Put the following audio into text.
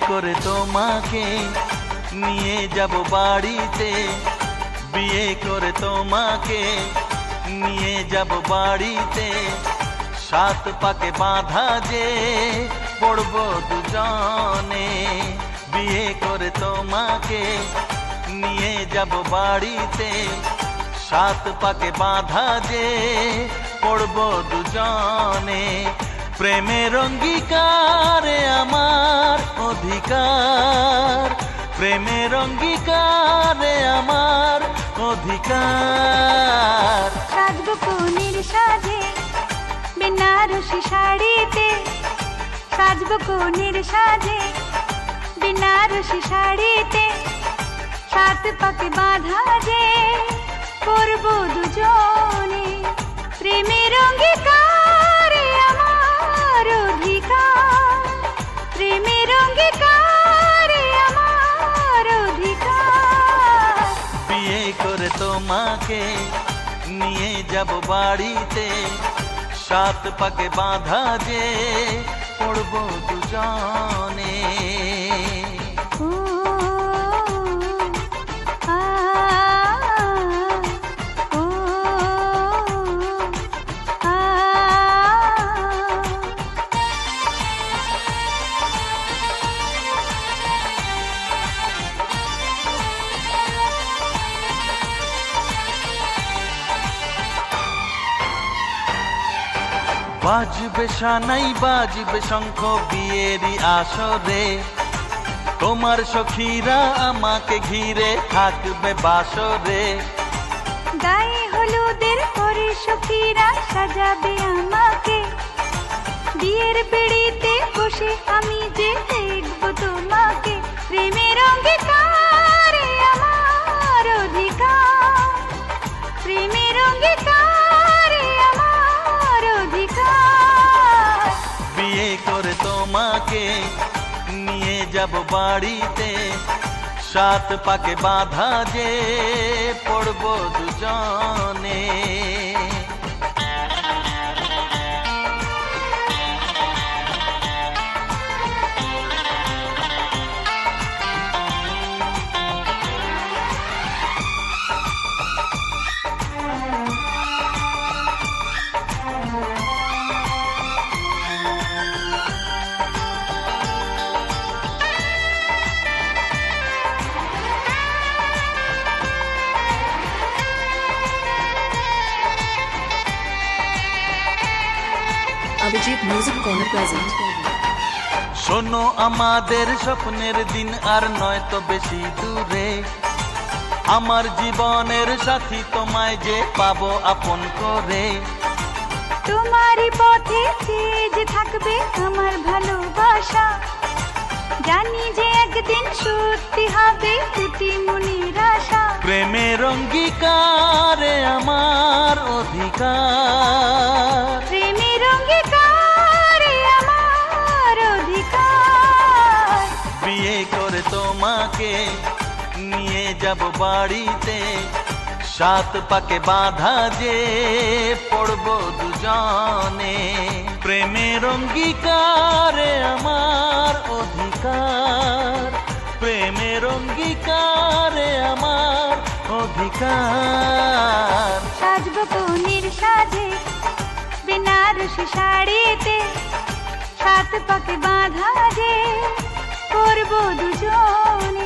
করে তোমাকে নিয়ে যাব বাড়িতে, বিয়ে করে তোমাকে নিয়ে যাব বাড়িতে, সাত পাকে বাঁধা যে পড়ব দুজনে। বিয়ে করে তোমাকে নিয়ে যাব বাড়িতে, সাত পাকে বাঁধা যে পড়ব দুজনে। প্রেমের অঙ্গীকারে আমার অধিকার, প্রেমের অঙ্গীকারে আমার অধিকার। সাজব কনের সাজে বেনারসি শাড়িতে, সাজব কনের সাজে বেনারসি শাড়িতে, সাত পাকে বাঁধা যে করব দুজনে। প্রেমের অঙ্গীকারে আমার অধিকার, প্রেমের অঙ্গীকারে আমার অধিকার। বিয়ে করে তোমাকে নিয়ে যাব বাড়িতে, সাত পাকে বাঁধা যে পড়ব দুজনে। ও আ ও আ বাজবে সানাই বাজবে শঙ্খ বিয়েরই আসরে, তোমার সখীরা আমাকে ঘিরে থাকবে বাসরে। গায়ে হলুদের পরে সখীরা সাজাবে আমাকে, বিয়ের বেড়িতে বসে আমি যে দেখব তোমাকে। প্রেমের অঙ্গীকারে আমার অধিকার, প্রেমের অঙ্গীকারে আমার অধিকার। বিয়ে করে তোমাকে নিয়ে যাব বাড়িতে, সাত পাকে বাঁধা যে পড়ব দুজনে। Abhijit Music Corner present. শোনো আমাদের স্বপ্নের দিন আর নয় তো বেশি দূরে, আমার জীবনের সাথী তোমায় যে পাবো আপন করে। তোমারই পথে চেয়ে যে থাকবে আমার ভালোবাসা, জানি যে একদিন সত্যি হবে দুটি মনের আশা। প্রেমের অঙ্গীকারে আমার অধিকার, প্রেমের অঙ্গীকারে আমার অধিকার। বিয়ে করে তোমাকে নিয়ে যাব বাড়িতে, সাত পাকে বাঁধা যে পড়ব দুজনে। প্রেমের অঙ্গীকারে আমার অধিকার, প্রেমের অঙ্গীকারে আমার অধিকার। সাজব কনের সাজে বেনারসি শাড়িতে, সাত পাকে বাঁধা যে করব দুজনে।